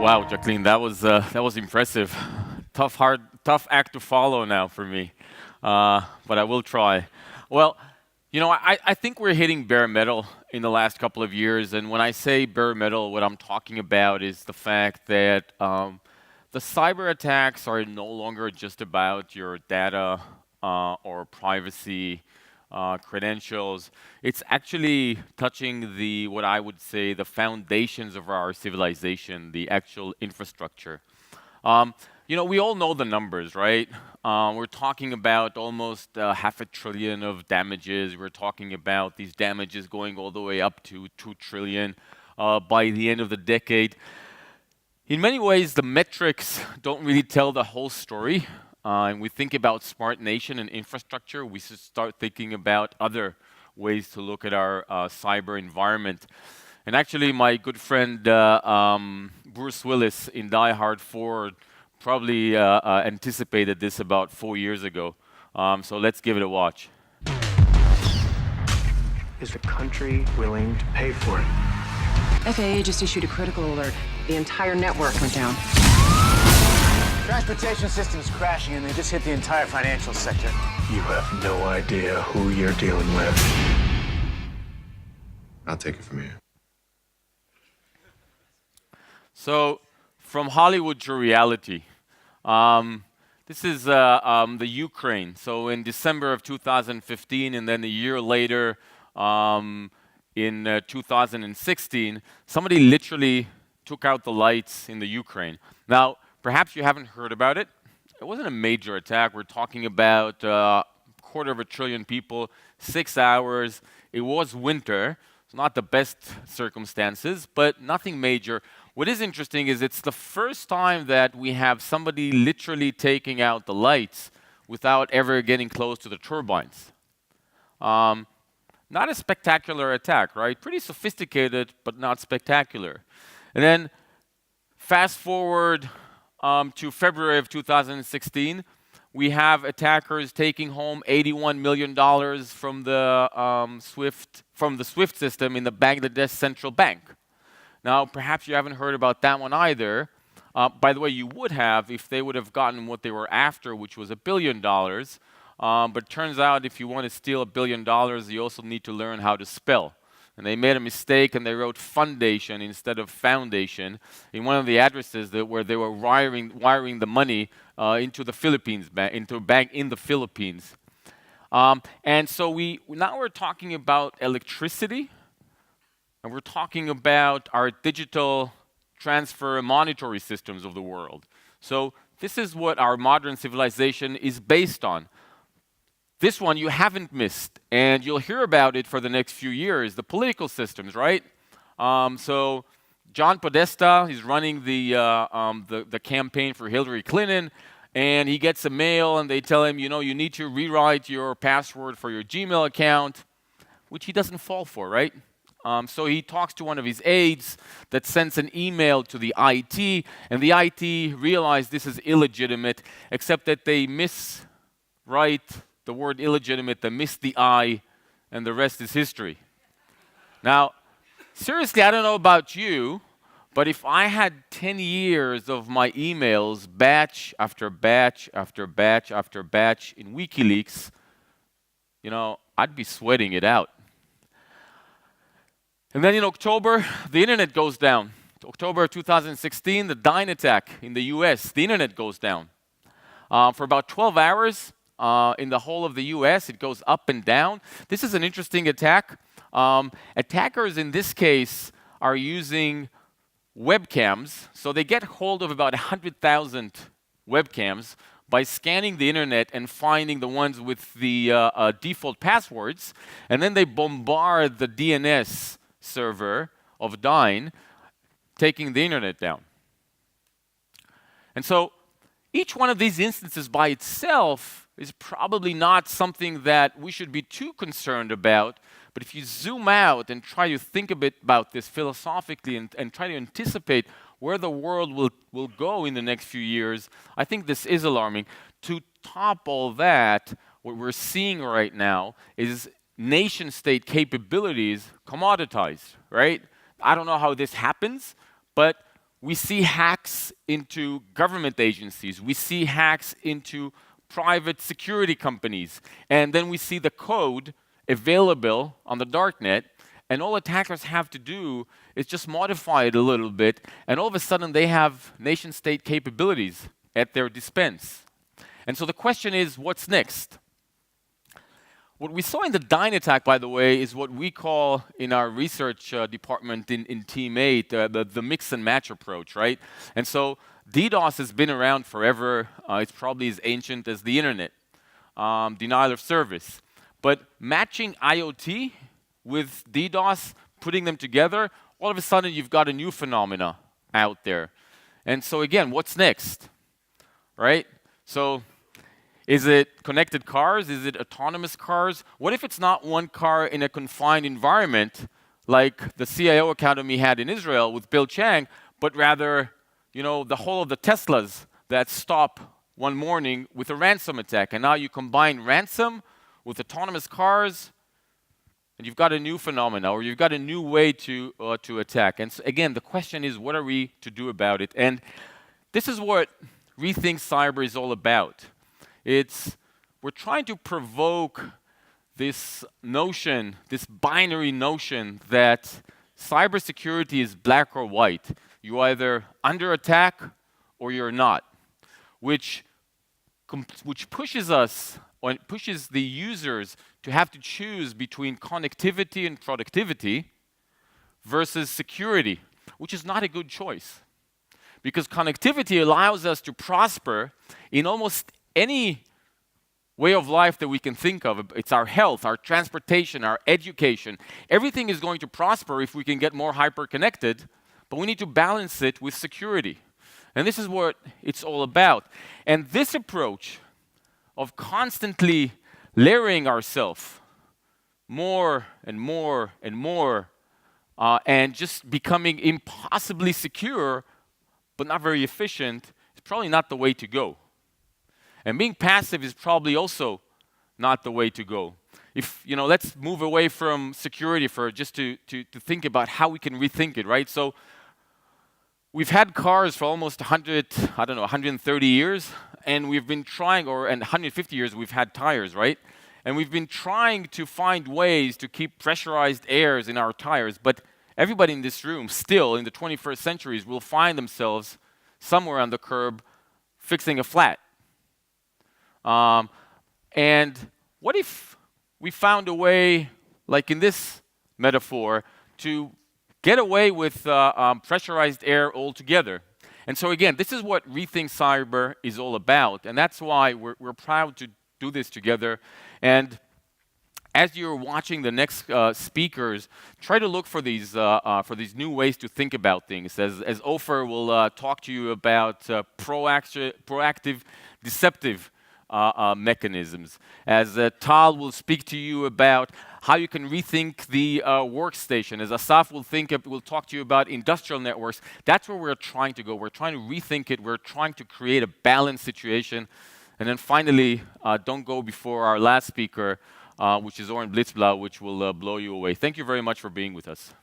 Wow, Jacqueline, that was impressive. Tough act to follow now for me, but I will try. Well, I think we're hitting bare metal in the last couple of years, and when I say bare metal, what I'm talking about is the fact that the cyber attacks are no longer just about your data or privacy credentials. It's actually touching what I would say the foundations of our civilization, the actual infrastructure. We all know the numbers, right? We're talking about almost half a trillion of damages. We're talking about these damages going all the way up to 2 trillion by the end of the decade. In many ways, the metrics don't really tell the whole story. And we think about smart nation and infrastructure, we should start thinking about other ways to look at our cyber environment. And actually, my good friend Bruce Willis in Die Hard 4 probably anticipated this about 4 years ago. So let's give it a watch. Is the country willing to pay for it? FAA just issued a critical alert. The entire network went down. Transportation system's crashing and they just hit the entire financial sector. You have no idea who you're dealing with. I'll take it from here. So, from Hollywood to reality. This is the Ukraine. So in December of 2015, and then a year later, in 2016, somebody literally took out the lights in the Ukraine. Now, perhaps you haven't heard about it. It wasn't a major attack. We're talking about 250 billion people, 6 hours. It was winter. It's not the best circumstances, but nothing major. What is interesting is it's the first time that we have somebody literally taking out the lights without ever getting close to the turbines. Not a spectacular attack, right? Pretty sophisticated, but not spectacular. And then fast forward to February of 2016, we have attackers taking home $81 million from the SWIFT system in the Bangladesh Central Bank. Now, perhaps you haven't heard about that one either. By the way, you would have if they would have gotten what they were after, which was $1 billion. But turns out if you want to steal $1 billion, you also need to learn how to spell. And they made a mistake and they wrote foundation instead of foundation in one of the addresses where they were wiring the money into the Philippines, into a bank in the Philippines. And so now we're talking about electricity, and we're talking about our digital transfer and monetary systems of the world. So this is what our modern civilization is based on. This one you haven't missed, and you'll hear about it for the next few years, the political systems, right? So John Podesta, he's running the campaign for Hillary Clinton, and he gets a mail, and they tell him, you need to rewrite your password for your Gmail account, which he doesn't fall for, right? So he talks to one of his aides that sends an email to the IT, and the IT realize this is illegitimate, except that they miswrite the word illegitimate, they miss the I, and the rest is history. Now, seriously, I don't know about you, but if I had 10 years of my emails, batch after batch after batch after batch in WikiLeaks, I'd be sweating it out. And then in October, the internet goes down. October 2016, the Dyn attack in the US, the internet goes down. For about 12 hours in the whole of the US, it goes up and down. This is an interesting attack. Attackers in this case are using webcams. So they get hold of about 100,000 webcams by scanning the internet and finding the ones with the default passwords. And then they bombard the DNS server of Dyn, taking the internet down. And so each one of these instances by itself is probably not something that we should be too concerned about. But if you zoom out and try to think a bit about this philosophically and try to anticipate where the world will go in the next few years, I think this is alarming. To top all that, what we're seeing right now is nation-state capabilities commoditized, right? I don't know how this happens, but we see hacks into government agencies. We see hacks into private security companies. And then we see the code available on the darknet. And all attackers have to do is just modify it a little bit. And all of a sudden, they have nation-state capabilities at their dispense. And so the question is, what's next? What we saw in the Dyn attack, by the way, is what we call in our research department in Team8 the mix and match approach, right? And so DDoS has been around forever. It's probably as ancient as the internet, denial of service. But matching IoT with DDoS, putting them together, all of a sudden you've got a new phenomena out there. And so again, what's next, right? So is it connected cars? Is it autonomous cars? What if it's not one car in a confined environment like the CIO Academy had in Israel with Bill Chang, but rather, the whole of the Teslas that stop one morning with a ransom attack. And now you combine ransom with autonomous cars, and you've got a new phenomena, or you've got a new way to attack. And so again, the question is, what are we to do about it? And this is what Rethink Cyber is all about. We're trying to provoke this notion, this binary notion that cybersecurity is black or white. You're either under attack or you're not, which pushes us, or pushes the users to have to choose between connectivity and productivity versus security, which is not a good choice. Because connectivity allows us to prosper in almost any way of life that we can think of. It's our health, our transportation, our education. Everything is going to prosper if we can get more hyper-connected, but we need to balance it with security. And this is what it's all about. And this approach of constantly layering ourselves more and more and more, and just becoming impossibly secure, but not very efficient, is probably not the way to go. And being passive is probably also not the way to go. Let's move away from security for just to think about how we can rethink it, right? So we've had cars for almost 130 years, and we've been trying, and 150 years we've had tires, right? And we've been trying to find ways to keep pressurized airs in our tires, but everybody in this room still in the 21st centuries will find themselves somewhere on the curb fixing a flat. And what if we found a way, like in this metaphor, to get away with pressurized air altogether? And so again, this is what Rethink Cyber is all about, and that's why we're proud to do this together. And as you're watching the next speakers, try to look for these new ways to think about things. As Ofer will talk to you about proactive, deceptive mechanisms. As Tal will speak to you about how you can rethink the workstation. As Asaf will talk to you about industrial networks. That's where we're trying to go. We're trying to rethink it. We're trying to create a balanced situation. And then finally, don't go before our last speaker, which is Oren Blitzblau, which will blow you away. Thank you very much for being with us.